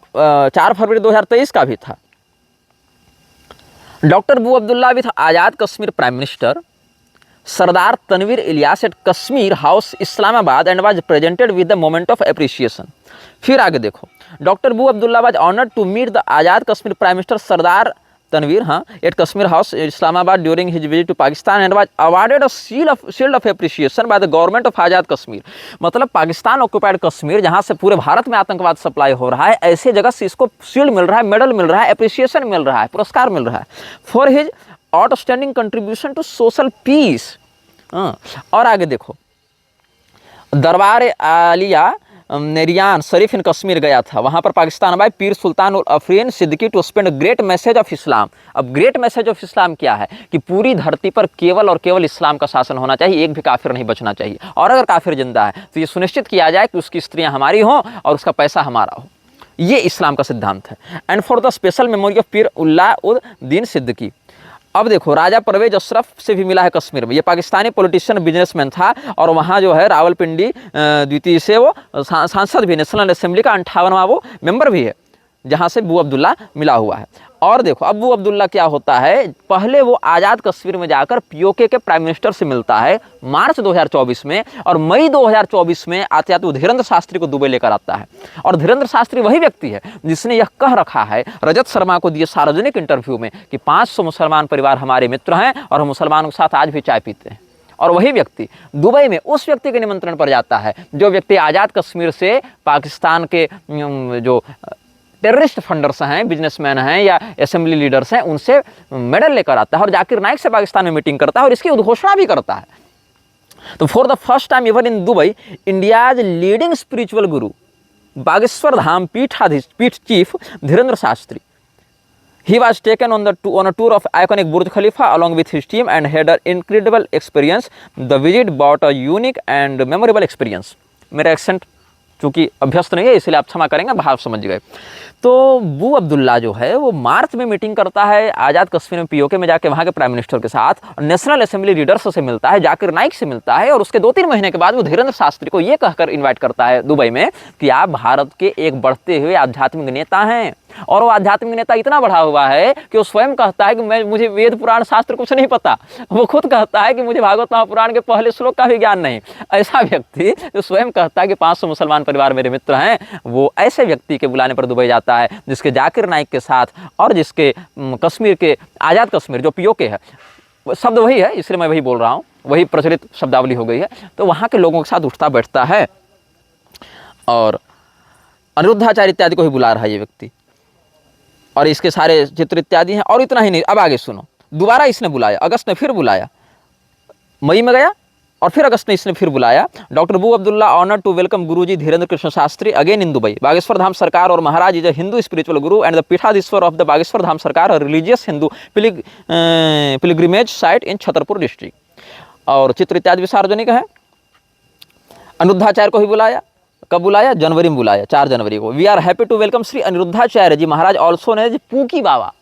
4 फरवरी 2023 का भी था। Doctor Abu Abdullah with Azad Kashmir prime minister Sardar Tanveer Ilyas at Kashmir house Islamabad and was presented with the moment of appreciation. फिर आगे देखो, doctor Abu Abdullah was honoured to meet the Azad Kashmir prime minister Sardar Tanveer at Kashmir house Islamabad during his visit to Pakistan and was awarded a shield of appreciation by the government of Azad Kashmir. मतलब Pakistan occupied Kashmir, जहां से पूरे भारत में आतंकवाद supply हो रहा है, ऐसे जगह से इसको शील्ड मिल रहा है, मेडल मिल रहा है, एप्रिसिएशन मिल रहा है, पुरस्कार मिल रहा है for his outstanding contribution to social peace. और आगे देखो, दरबार आलिया नेरियान शरीफ इन कश्मीर गया था, वहाँ पर पाकिस्तान भाई पीर सुल्तान और Afreen Siddiqui to spend great message of Islam. अब ग्रेट मैसेज ऑफ इस्लाम क्या है कि पूरी धरती पर केवल और केवल इस्लाम का शासन होना चाहिए, एक भी काफिर नहीं बचना चाहिए, और अगर काफिर जिंदा है तो ये सुनिश्चित किया जाए कि उसकी स्त्रियां हमारी हों और उसका पैसा हमारा हो। ये इस्लाम का सिद्धांत है। And for the special memory of पीर उल्लाउद्दीन सिद्दीकी। अब देखो, राजा परवेज अशरफ से भी मिला है कश्मीर में। ये पाकिस्तानी पॉलिटिशियन बिजनेसमैन था और वहाँ जो है रावलपिंडी द्वितीय से वो सांसद भी, नेशनल असेंबली का 58वां वो मेंबर भी है, जहाँ से अबू अब्दुल्ला मिला हुआ है। और देखो, अबू अब्दुल्ला क्या होता है, पहले वो आज़ाद कश्मीर में जाकर पीओके के प्राइम मिनिस्टर से मिलता है मार्च 2024 में, और मई 2024 में आते आते वो धीरेन्द्र शास्त्री को दुबई लेकर आता है। और धीरेन्द्र शास्त्री वही व्यक्ति है जिसने यह कह रखा है रजत शर्मा को दिए सार्वजनिक इंटरव्यू में कि 500 मुसलमान परिवार हमारे मित्र हैं और हम मुसलमानों के साथ आज भी चाय पीते हैं। और वही व्यक्ति दुबई में उस व्यक्ति के निमंत्रण पर जाता है जो व्यक्ति आज़ाद कश्मीर से पाकिस्तान के जो टेररिस्ट फंडर्स हैं, बिजनेसमैन हैं या असेंबली लीडर्स हैं, उनसे मेडल लेकर आता है और जाकिर नाइक से पाकिस्तान में मीटिंग करता है और इसकी उद्घोषणा भी करता है। तो for the first time ever in Dubai, India's leading spiritual गुरु बागेश्वर धाम पीठ chief Dhirendra Shastri, he was taken on a tour of iconic Burj Khalifa along with his team and had an incredible experience. The visit brought a unique and memorable experience. मेरा accent चूँकि अभ्यस्त नहीं है इसलिए आप क्षमा करेंगे, भाव समझ गए। तो अबू अब्दुल्ला जो है वो मार्च में मीटिंग करता है आज़ाद कश्मीर में पीओके में जाके वहाँ के प्राइम मिनिस्टर के साथ, और नेशनल असेंबली लीडर्स से मिलता है, जाकिर नाइक से मिलता है, और उसके 2-3 महीने के बाद वो धीरेन्द्र शास्त्री को ये कहकर इन्वाइट करता है दुबई में कि आप भारत के एक बढ़ते हुए आध्यात्मिक नेता हैं। और वो आध्यात्मिक नेता इतना बढ़ा हुआ है कि वो स्वयं कहता है कि मुझे वेद पुराण शास्त्र कुछ नहीं पता। वो खुद कहता है कि मुझे भागवत महापुराण के पहले श्लोक का भी ज्ञान नहीं। ऐसा व्यक्ति जो स्वयं कहता है कि 500 मुसलमान परिवार मेरे मित्र हैं, वो ऐसे व्यक्ति के बुलाने पर दुबई जाता है जिसके जाकिर नाइक के साथ और जिसके कश्मीर के आज़ाद कश्मीर जो पीओके है, शब्द वही है इसलिए मैं वही बोल रहा हूँ, वही प्रचलित शब्दावली हो गई है। तो वहाँ के लोगों के साथ उठता बैठता है और अनिरुद्धाचार्य इत्यादि को ही बुला रहा है ये व्यक्ति, और इसके सारे चित्र इत्यादि हैं। और इतना ही नहीं, अब आगे सुनो, दोबारा इसने बुलाया, अगस्त में फिर बुलाया, मई में गया और फिर अगस्त में इसने फिर बुलाया। Doctor Abu Abdullah honour to welcome Guruji Dhirendra Krishna Shastri again in Dubai. Bageshwar Dham Sarkar और Maharaj is a Hindu spiritual guru and the Peethadhishwar of the Bageshwar Dham Sarkar religious Hindu pilgrimage site in Chhatarpur district. और चित्र इत्यादि भी सार्वजनिक है। अनिरुद्धाचार्य को ही बुलाया, कब बुलाया? जनवरी में बुलाया, 4 जनवरी को। We are happy to welcome Shri Aniruddhacharya ji Maharaj also ने पूकी बाबा,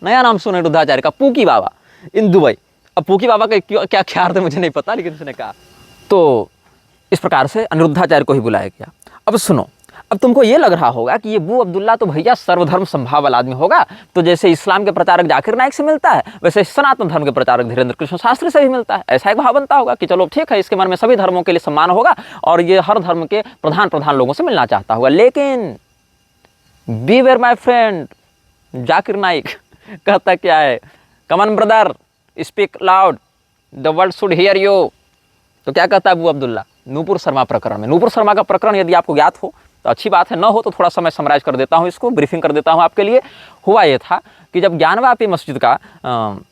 नया नाम सुना अनिरुद्धाचार्य का, पूकी बाबा इन दुबई। अब पूकी बाबा का क्या ख्याल है मुझे नहीं पता, लेकिन उसने कहा। तो इस प्रकार से अनिरुद्धाचार्य को ही बुलाया गया। अब सुनो, अब तुमको ये लग रहा होगा कि ये अबू अब्दुल्ला तो भैया सर्वधर्म संभाव वाला आदमी होगा, तो जैसे इस्लाम के प्रचारक जाकिर नाइक से मिलता है वैसे सनातन धर्म के प्रचारक धीरेन्द्र कृष्ण शास्त्री से भी मिलता है। ऐसा एक भाव बनता होगा कि चलो ठीक है, इसके मन में सभी धर्मों के लिए सम्मान होगा और ये हर धर्म के प्रधान लोगों से मिलना चाहता होगा। लेकिन beware my friend, Zakir Naik कहता क्या है? Come on brother speak loud, the world should hear you. तो क्या कहता है अबू अब्दुल्ला? नूपुर शर्मा प्रकरण में। नूपुर शर्मा का प्रकरण यदि आपको ज्ञात हो तो अच्छी बात है, न हो तो थोड़ा सा मैं समराइज कर देता हूँ, इसको ब्रीफिंग कर देता हूँ आपके लिए। हुआ ये था कि जब ज्ञानवापी मस्जिद का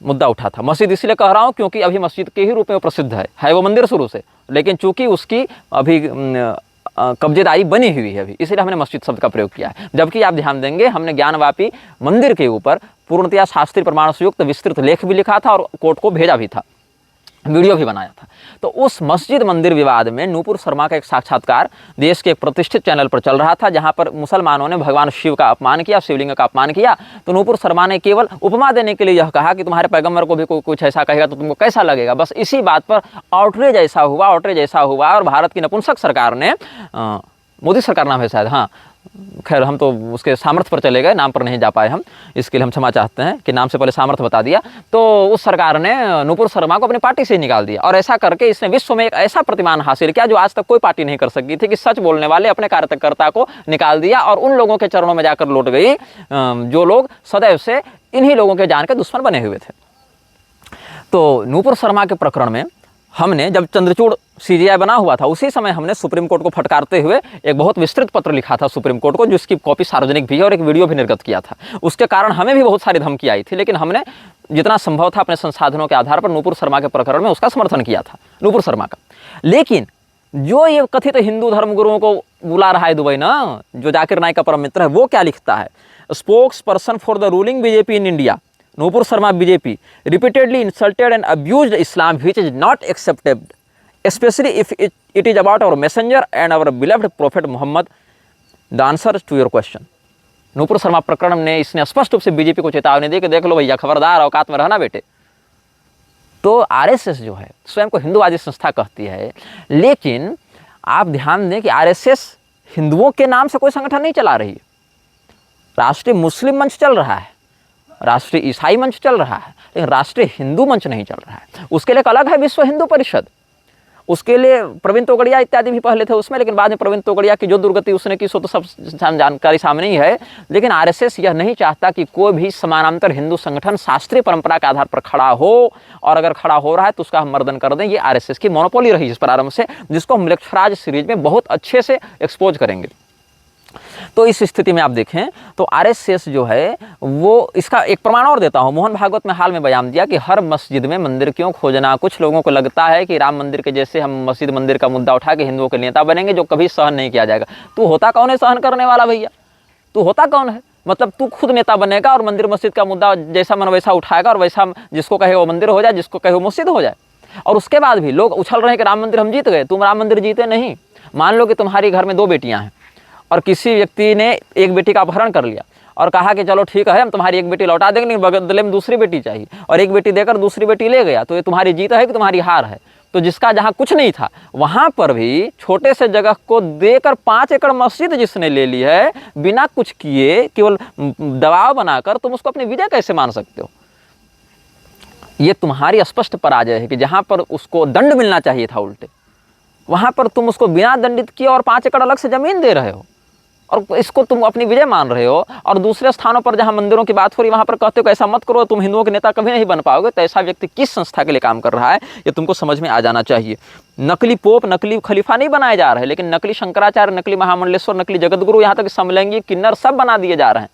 मुद्दा उठा था, मस्जिद इसलिए कह रहा हूँ क्योंकि अभी मस्जिद के ही रूप में प्रसिद्ध है वो मंदिर शुरू से, लेकिन चूंकि उसकी अभी कब्जेदारी बनी हुई है अभी, इसलिए हमने मस्जिद शब्द का प्रयोग किया है। जबकि आप ध्यान देंगे हमने ज्ञानवापी मंदिर के ऊपर पूर्णतया शास्त्रीय प्रमाण से युक्त विस्तृत लेख भी लिखा था और कोर्ट को भेजा भी था। वीडियो भी बनाया था। तो उस मस्जिद मंदिर विवाद में नूपुर शर्मा का एक साक्षात्कार देश के एक प्रतिष्ठित चैनल पर चल रहा था, जहां पर मुसलमानों ने भगवान शिव का अपमान किया, शिवलिंग का अपमान किया। तो नूपुर शर्मा ने केवल उपमा देने के लिए यह कहा कि तुम्हारे पैगंबर को भी कोई कुछ ऐसा कहेगा तो तुमको कैसा लगेगा। बस इसी बात पर आउटरीच ऐसा हुआ और भारत की नपुंसक सरकार ने, मोदी सरकार नाम है शायद, हाँ खैर हम तो उसके सामर्थ्य पर चले गए, नाम पर नहीं जा पाए हम, इसके लिए हम क्षमा चाहते हैं कि नाम से पहले सामर्थ्य बता दिया। तो उस सरकार ने नूपुर शर्मा को अपनी पार्टी से निकाल दिया और ऐसा करके इसने विश्व में एक ऐसा प्रतिमान हासिल किया जो आज तक कोई पार्टी नहीं कर सकी थी, कि सच बोलने वाले अपने कार्यकर्ता को निकाल दिया और उन लोगों के चरणों में जाकर लौट गई जो लोग सदैव से इन्हीं लोगों के जान के दुश्मन बने हुए थे। तो नूपुर शर्मा के प्रकरण में हमने, जब चंद्रचूड़ सीजीआई बना हुआ था, उसी समय हमने सुप्रीम कोर्ट को फटकारते हुए एक बहुत विस्तृत पत्र लिखा था सुप्रीम कोर्ट को, जिसकी कॉपी सार्वजनिक भी है और एक वीडियो भी निर्गत किया था। उसके कारण हमें भी बहुत सारी धमकी आई थी, लेकिन हमने जितना संभव था अपने संसाधनों के आधार पर नूपुर शर्मा के प्रकरण में उसका समर्थन किया था, नूपुर शर्मा का। लेकिन जो ये कथित हिंदू धर्मगुरुओं को बुला रहा है दुबई ना, जो जाकिर नाइक का परम मित्र है, वो क्या लिखता है? Spokes person for the ruling BJP in India, Nupur Sharma BJP repeatedly insulted and abused Islam, which is not acceptable, especially if it is about our messenger and our beloved Prophet Muhammad. The answer to your question. Nupur Sharma प्रकरण ने इसने स्पष्ट रूप से BJP को चेतावनी दी कि देख लो भैया, खबरदार, औकात में रहना बेटे। तो आरएसएस जो है स्वयं को हिंदूवादी संस्था कहती है, लेकिन आप ध्यान दें कि आरएसएस हिंदुओं के नाम से कोई संगठन नहीं चला रही है। राष्ट्रीय मुस्लिम मंच चल रहा है, राष्ट्रीय ईसाई मंच चल रहा है, लेकिन राष्ट्रीय हिंदू मंच नहीं चल रहा है। उसके लिए एक अलग है विश्व हिंदू परिषद, उसके लिए प्रवीण तोगड़िया इत्यादि भी पहले थे उसमें, लेकिन बाद में प्रवीण तोगड़िया की जो दुर्गति उसने की सो तो सब जानकारी सामने ही है। लेकिन आरएसएस यह नहीं चाहता कि कोई भी समानांतर हिंदू संगठन शास्त्रीय परंपरा के आधार पर खड़ा हो, और अगर खड़ा हो रहा है तो उसका हम मर्दन कर दें। ये आरएसएस की मोनोपोली रही इस प्रारंभ से, जिसको हम लेक्चराज सीरीज में बहुत अच्छे से एक्सपोज करेंगे। तो इस स्थिति में आप देखें तो आरएसएस जो है वो, इसका एक प्रमाण और देता हूं। मोहन भागवत में हाल में बयान दिया कि हर मस्जिद में मंदिर क्यों खोजना। कुछ लोगों को लगता है कि राम मंदिर के जैसे हम मस्जिद मंदिर का मुद्दा उठा के हिंदुओं के नेता बनेंगे, जो कभी सहन नहीं किया जाएगा। तू होता कौन है सहन करने वाला भैया? तू होता कौन है? मतलब तू खुद नेता बनेगा और मंदिर मस्जिद का मुद्दा जैसा मन वैसा उठाएगा, और वैसा जिसको कहे वो मंदिर हो जाए, जिसको कहे वो मस्जिद हो जाए। और उसके बाद भी लोग उछल रहे हैं कि राम मंदिर हम जीत गए। तुम राम मंदिर जीते नहीं। मान लो कि तुम्हारी घर में 2 बेटियां हैं और किसी व्यक्ति ने एक बेटी का अपहरण कर लिया और कहा कि चलो ठीक है, हम तुम्हारी एक बेटी लौटा देंगे, लेकिन बदले में दूसरी बेटी चाहिए, और एक बेटी देकर दूसरी बेटी ले गया। तो ये तुम्हारी जीत है कि तुम्हारी हार है? तो जिसका जहाँ कुछ नहीं था वहाँ पर भी छोटे से जगह को देकर 5 एकड़ मस्जिद जिसने ले ली है बिना कुछ किए, केवल दबाव बनाकर, तुम उसको अपनी विजय कैसे मान सकते हो? ये तुम्हारी स्पष्ट पराजय है कि जहाँ पर उसको दंड मिलना चाहिए था उल्टे, वहाँ पर तुम उसको बिना दंडित किए और 5 एकड़ अलग से जमीन दे रहे हो, और इसको तुम अपनी विजय मान रहे हो। और दूसरे स्थानों पर जहां मंदिरों की बात हो रही वहां पर कहते हो कि ऐसा मत करो, तुम हिंदुओं के नेता कभी नहीं बन पाओगे। तो ऐसा व्यक्ति किस संस्था के लिए काम कर रहा है ये तुमको समझ में आ जाना चाहिए। नकली पोप, नकली खलीफा नहीं बनाए जा रहे, लेकिन नकली शंकराचार्य, नकली महामंडलेश्वर, नकली जगतगुरु, यहाँ तक समलैंगिक किन्नर सब बना दिए जा रहे हैं।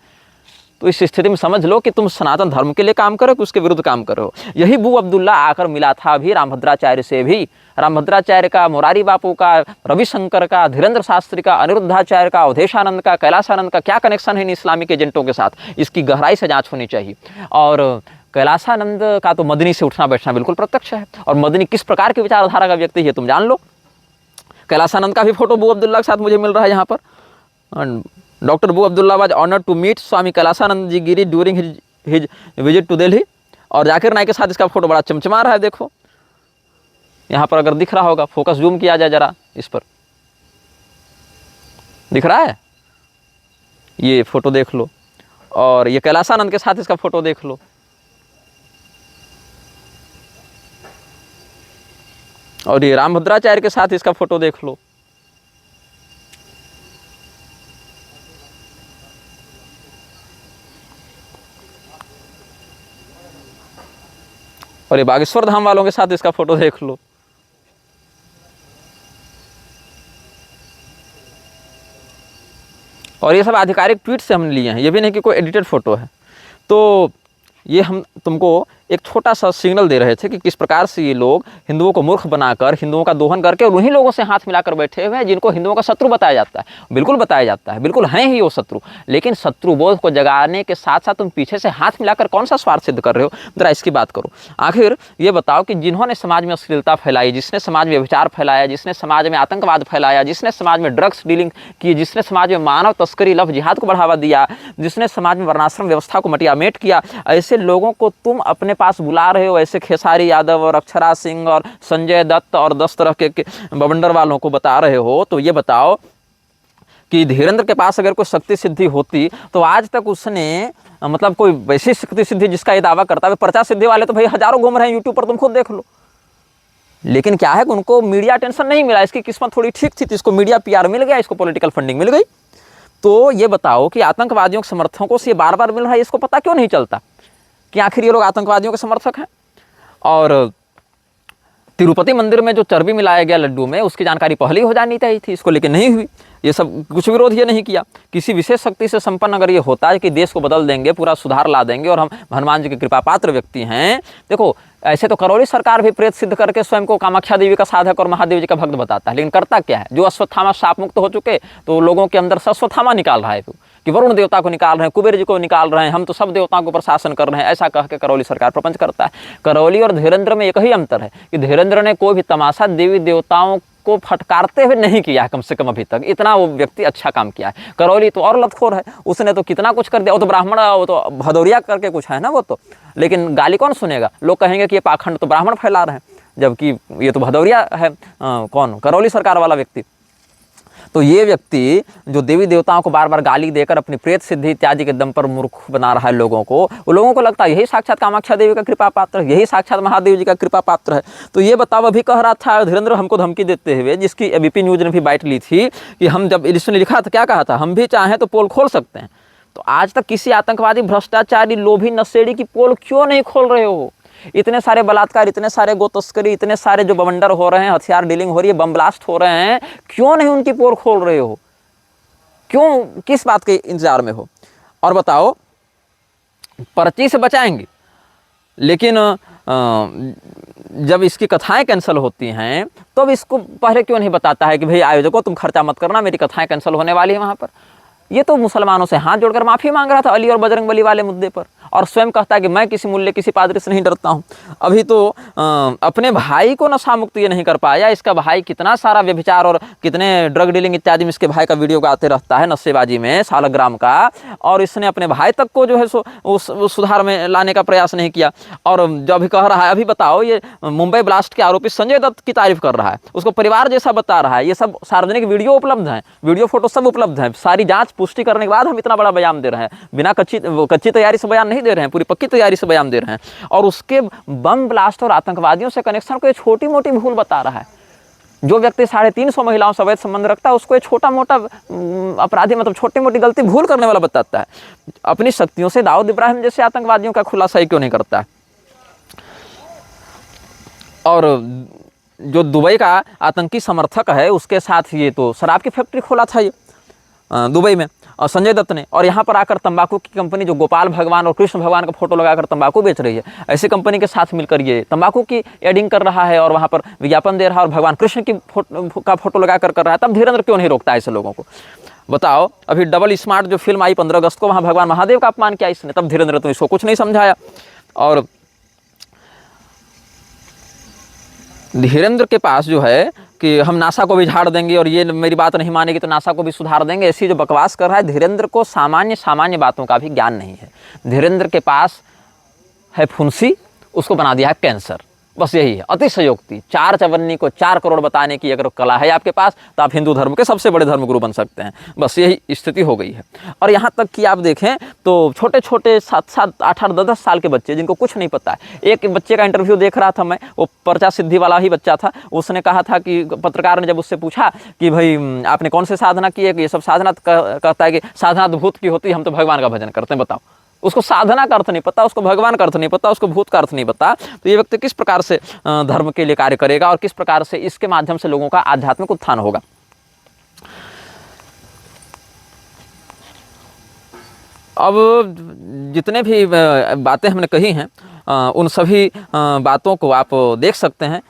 तो इस स्थिति में समझ लो कि तुम सनातन धर्म के लिए काम करो कि उसके विरुद्ध काम करो। यही बू अब्दुल्ला आकर मिला था अभी रामभद्राचार्य से भी। रामभद्राचार्य का, मोरारी बापू का, रविशंकर का, धीरेन्द्र शास्त्री का, अनिरुद्धाचार्य का, अवधेशानंद का, कैलासानंद का क्या कनेक्शन है इन इस्लामिक एजेंटों के साथ, इसकी गहराई से जांच होनी चाहिए। और कैलासानंद का तो मदनी से उठना बैठना बिल्कुल प्रत्यक्ष है, और मदनी किस प्रकार की विचारधारा का व्यक्ति है तुम जान लो। कैलासानंद का भी फोटो बू अब्दुल्ला के साथ मुझे मिल रहा है यहाँ पर। Doctor Abu Abdullah was honoured to meet Swami Kailashanand ji Giri during his visit to Delhi. और जाकिर नाइक के साथ इसका फोटो बड़ा चमचमा रहा है, देखो यहाँ पर अगर दिख रहा होगा, फोकस जूम किया जाए जरा, इस पर दिख रहा है, ये फोटो देख लो। और ये कैलासानंद के साथ इसका फोटो देख लो। और ये रामभद्राचार्य के साथ इसका फोटो देख लो। और ये बागेश्वर धाम वालों के साथ इसका फोटो देख लो। और ये सब आधिकारिक ट्वीट से हमने लिए हैं, ये भी नहीं कि कोई एडिटेड फोटो है। तो ये हम तुमको एक छोटा सा सिग्नल दे रहे थे कि किस प्रकार से ये लोग हिंदुओं को मूर्ख बनाकर, हिंदुओं का दोहन करके और उन्हीं लोगों से हाथ मिलाकर बैठे हुए हैं जिनको हिंदुओं का शत्रु बताया जाता है। बिल्कुल बताया जाता है, बिल्कुल हैं ही वो शत्रु, लेकिन शत्रु बोध को जगाने के साथ साथ तुम पीछे से हाथ मिलाकर कौन सा स्वार्थ सिद्ध कर रहे हो, जरा इसकी बात करो। आखिर ये बताओ कि जिन्होंने समाज में अश्लीलता फैलाई, जिसने समाज में व्यभिचार फैलाया, जिसने समाज में आतंकवाद फैलाया, जिसने समाज में ड्रग्स डीलिंग की, जिसने समाज में मानव तस्करी, लव जिहाद को बढ़ावा दिया, जिसने समाज में वर्णाश्रम व्यवस्था को मटियामेट किया, ऐसे लोगों को तुम अपने पास बुला रहे हो। ऐसे खेसारी यादव और अक्षरा सिंह और संजय दत्त और 10 तरह के बवंडर वालों को बता रहे हो। तो ये बताओ कि धीरेन्द्र के पास अगर कोई शक्ति सिद्धि होती तो आज तक उसने मतलब कोई वैसी शक्ति सिद्धि जिसका ये दावा करता है, पर्चा सिद्धि वाले तो भाई हजारों घूम रहे हैं यूट्यूब पर, तुम खुद देख लो। लेकिन क्या है कि उनको मीडिया अटेंशन नहीं मिला, इसकी किस्मत थोड़ी ठीक थी तो इसको मीडिया पीआर मिल गया, इसको पॉलिटिकल फंडिंग मिल गई। तो ये बताओं कि आतंकवादियों के समर्थकों से ये बार बार मिल रहा है, इसको पता क्यों नहीं चलता कि आखिर ये लोग आतंकवादियों के समर्थक हैं। और तिरुपति मंदिर में जो चर्बी मिलाया गया लड्डू में, उसकी जानकारी पहले ही हो जानी चाहिए थी, इसको लेकर नहीं हुई। ये सब कुछ विरोध ये नहीं किया। किसी विशेष शक्ति से संपन्न अगर ये होता है कि देश को बदल देंगे, पूरा सुधार ला देंगे और हम हनुमान जी के कृपा पात्र व्यक्ति हैं। देखो ऐसे तो करौली सरकार भी प्रेत सिद्ध करके स्वयं को कामाख्या देवी का साधक और महादेव जी का भक्त बताता है, लेकिन करता क्या है? जो अश्वत्थामा शाप मुक्त हो चुके तो लोगों के अंदर से अश्वत्थामा निकाल रहा है कि वरुण देवता को निकाल रहे हैं, कुबेर जी को निकाल रहे हैं, हम तो सब देवताओं को प्रशासन कर रहे हैं, ऐसा कह के करौली सरकार प्रपंच करता है। करौली और धीरेन्द्र में एक ही अंतर है कि धीरेन्द्र ने कोई भी तमाशा देवी देवताओं को फटकारते हुए नहीं किया है, कम से कम अभी तक इतना वो व्यक्ति अच्छा काम किया है। करौली तो और लतखोर है, उसने तो कितना कुछ कर दिया। वो तो ब्राह्मण, वो तो भदौरिया करके कुछ है ना वो तो, लेकिन गाली कौन सुनेगा? लोग कहेंगे कि ये पाखंड तो ब्राह्मण फैला रहे हैं, जबकि ये तो भदौरिया है। कौन? करौली सरकार वाला व्यक्ति। तो ये व्यक्ति जो देवी देवताओं को बार बार गाली देकर अपनी प्रेत सिद्धि इत्यादि के दम पर मूर्ख बना रहा है लोगों को, वो लोगों को लगता है यही साक्षात कामाख्या देवी का कृपा पात्र है, यही साक्षात महादेव जी का कृपा पात्र है। तो ये बताओ, अभी कह रहा था धीरेन्द्र हमको धमकी देते हुए, जिसकी एबीपी न्यूज ने भी बाइट ली थी कि हम जब इसने लिखा था, क्या कहा था, हम भी चाहें तो पोल खोल सकते हैं। तो आज तक किसी आतंकवादी, भ्रष्टाचारी, लोभी, नशेड़ी की पोल क्यों नहीं खोल रहे हो? इतने सारे बलात्कार, इतने सारे गो तस्करी, इतने सारे जो बवंडर हो रहे हैं, हथियार डीलिंग हो रही है, बम ब्लास्ट हो रहे हैं, क्यों नहीं उनकी पोल खोल रहे हो? क्यों, किस बात के इंतजार में हो? और बताओ, पर्ची से बचाएंगे, लेकिन जब इसकी कथाएं कैंसिल होती हैं तो अब इसको पहले क्यों नहीं बताता है कि भाई आयोजकों तुम खर्चा मत करना, मेरी कथाएं कैंसिल होने वाली है वहाँ पर। ये तो मुसलमानों से हाथ जोड़कर माफ़ी मांग रहा था अली और बजरंगबली वाले मुद्दे पर, और स्वयं कहता है कि मैं किसी मूल्य, किसी पादरी से नहीं डरता हूँ। अभी तो अपने भाई को नशा मुक्त ये नहीं कर पाया, इसका भाई कितना सारा व्यभिचार और कितने ड्रग डीलिंग इत्यादि में इसके भाई का वीडियो आते रहता है, नशेबाजी में, सालग्राम का, और इसने अपने भाई तक को जो है सो उस सुधार में लाने का प्रयास नहीं किया। और जो अभी कह रहा है, अभी बताओ, ये मुंबई ब्लास्ट के आरोपी संजय दत्त की तारीफ कर रहा है, उसको परिवार जैसा बता रहा है। ये सब सार्वजनिक वीडियो उपलब्ध हैं, वीडियो फोटो सब उपलब्ध हैं। सारी जाँच पुष्टि करने के बाद हम इतना बड़ा बयान दे रहे हैं, बिना कच्ची तैयारी से बयान नहीं दे रहे हैं, पूरी पक्की तैयारी से बयान दे रहे हैं। और उसके बम ब्लास्ट और आतंकवादियों से कनेक्शन को ये छोटी मोटी भूल बता रहा है। जो व्यक्ति 350 महिलाओं से अवैध संबंध रखता है, उसको ये छोटा मोटा अपराधी, मतलब छोटी मोटी गलती भूल करने वाला बताता है। अपनी शक्तियों से दाऊद इब्राहिम जैसे आतंकवादियों का खुलासा ही क्यों नहीं करता है? और जो दुबई का आतंकी समर्थक है, उसके साथ ये तो शराब की फैक्ट्री खोला था ये दुबई में, और संजय दत्त ने, और यहाँ पर आकर तंबाकू की कंपनी जो गोपाल भगवान और कृष्ण भगवान का फोटो लगाकर तंबाकू बेच रही है, ऐसी कंपनी के साथ मिलकर ये तंबाकू की एडिंग कर रहा है और वहाँ पर विज्ञापन दे रहा है और भगवान कृष्ण की फोटो लगाकर कर रहा है। तब धीरेन्द्र क्यों नहीं रोकता ऐसे लोगों को? बताओ, अभी डबल स्मार्ट जो फिल्म आई 15 अगस्त को, वहाँ भगवान महादेव का अपमान किया इसने, तब धीरेन्द्र तो इसको कुछ नहीं समझाया। और धीरेन्द्र के पास जो है कि हम नासा को भी झाड़ देंगे और ये मेरी बात नहीं मानेगी तो नासा को भी सुधार देंगे, ऐसी जो बकवास कर रहा है, धीरेन्द्र को सामान्य बातों का भी ज्ञान नहीं है। धीरेन्द्र के पास है फुंसी, उसको बना दिया है कैंसर, बस यही है। अतिशयोक्ति, 4 चवन्नी को 4 करोड़ बताने की अगर कला है आपके पास तो आप हिंदू धर्म के सबसे बड़े धर्मगुरु बन सकते हैं, बस यही स्थिति हो गई है। और यहाँ तक कि आप देखें तो छोटे छोटे 7-7, 8-8, 10-10 साल के बच्चे जिनको कुछ नहीं पता है। एक बच्चे का इंटरव्यू देख रहा था मैं, वो पर्चा सिद्धि वाला ही बच्चा था, उसने कहा था कि पत्रकार ने जब उससे पूछा कि भाई आपने कौन से साधना की है, कि ये सब साधना, कहता है कि साधना तो भूत की होती है, हम तो भगवान का भजन करते हैं। बताओ, उसको साधना का अर्थ नहीं पता, उसको भगवान का अर्थ नहीं पता, उसको भूत का अर्थ नहीं पता। तो ये व्यक्ति किस प्रकार से धर्म के लिए कार्य करेगा और किस प्रकार से इसके माध्यम से लोगों का आध्यात्मिक उत्थान होगा? अब जितने भी बातें हमने कही हैं उन सभी बातों को आप देख सकते हैं।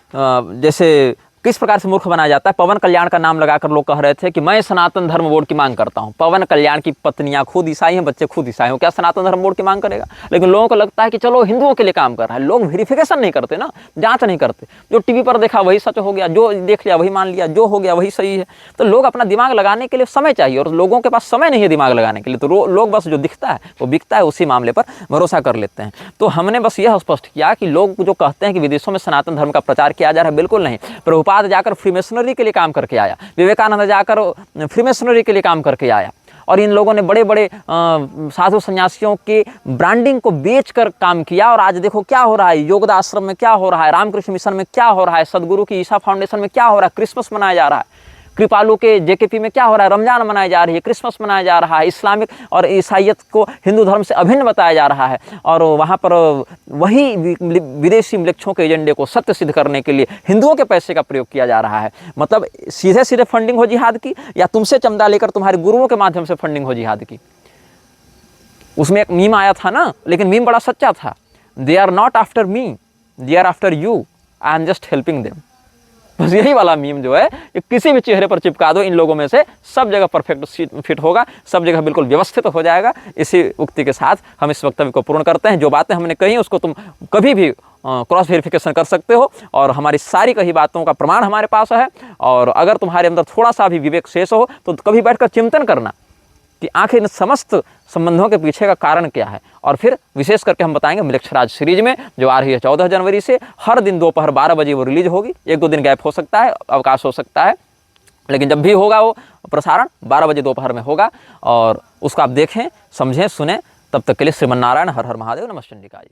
जैसे किस प्रकार से मूर्ख बनाया जाता है। पवन कल्याण का नाम लगाकर लोग कह रहे थे कि मैं सनातन धर्म बोर्ड की मांग करता हूं। पवन कल्याण की पत्नियां खुद ईसाई हैं, बच्चे खुद ईसाई हैं, क्या सनातन धर्म बोर्ड की मांग करेगा? लेकिन लोगों को लगता है कि चलो हिंदुओं के लिए काम कर रहा है। लोग वेरिफिकेशन नहीं करते ना, जांच नहीं करते। जो टीवी पर देखा वही सच हो गया, जो देख लिया वही मान लिया, जो हो गया वही सही है। तो लोग अपना दिमाग लगाने के लिए समय चाहिए और लोगों के पास समय नहीं है दिमाग लगाने के लिए, तो लोग बस जो दिखता है वो बिकता है, उसी मामले पर भरोसा कर लेते हैं। तो हमने बस यह स्पष्ट किया कि लोग जो कहते हैं कि विदेशों में सनातन धर्म का प्रचार किया जा रहा है, बिल्कुल नहीं। प्रभुपाद जाकर फ्रीमेसनरी के लिए काम करके आया, विवेकानंद जाकर फ्रीमेसनरी के लिए काम करके आया, और इन लोगों ने बड़े बड़े साधु सन्यासियों के ब्रांडिंग को बेचकर काम किया। और आज देखो क्या हो रहा है, योगदा आश्रम में क्या हो रहा है, रामकृष्ण मिशन में क्या हो रहा है, सदगुरु की ईशा फाउंडेशन में क्या हो रहा है, क्रिसमस मनाया जा रहा है, कृपालु के जेकेपी में क्या हो रहा है, रमजान मनाई जा रही है, क्रिसमस मनाया जा रहा है, इस्लामिक और ईसाइयत को हिंदू धर्म से अभिन्न बताया जा रहा है। और वहाँ पर वही विदेशी मिलक्षों के एजेंडे को सत्य सिद्ध करने के लिए हिंदुओं के पैसे का प्रयोग किया जा रहा है। मतलब सीधे सीधे फंडिंग हो जिहाद की, या तुमसे चंदा लेकर तुम्हारे गुरुओं के माध्यम से फंडिंग हो जिहाद की। उसमें एक मीम आया था ना, लेकिन मीम बड़ा सच्चा था। They are not after me, they are after you, I am just helping them. बस यही वाला मीम जो है ये किसी भी चेहरे पर चिपका दो, इन लोगों में से सब जगह परफेक्ट फिट होगा, सब जगह बिल्कुल व्यवस्थित हो जाएगा। इसी उक्ति के साथ हम इस वक्तव्य को पूर्ण करते हैं। जो बातें हमने कही उसको तुम कभी भी क्रॉस वेरिफिकेशन कर सकते हो, और हमारी सारी कही बातों का प्रमाण हमारे पास है। और अगर तुम्हारे अंदर थोड़ा सा भी विवेक शेष हो तो कभी बैठकर चिंतन करना कि आखिर इन समस्त संबंधों के पीछे का कारण क्या है। और फिर विशेष करके हम बताएंगे मिलक्षराज सीरीज में, जो आ रही है 14 जनवरी से, हर दिन दोपहर 12 बजे वो रिलीज होगी। 1-2 दिन गैप हो सकता है, अवकाश हो सकता है, लेकिन जब भी होगा वो प्रसारण 12 बजे दोपहर में होगा। और उसको आप देखें, समझें, सुने। तब तक के लिए श्रीमन्नारायण हर हर महादेव, नमः चंडिकाय।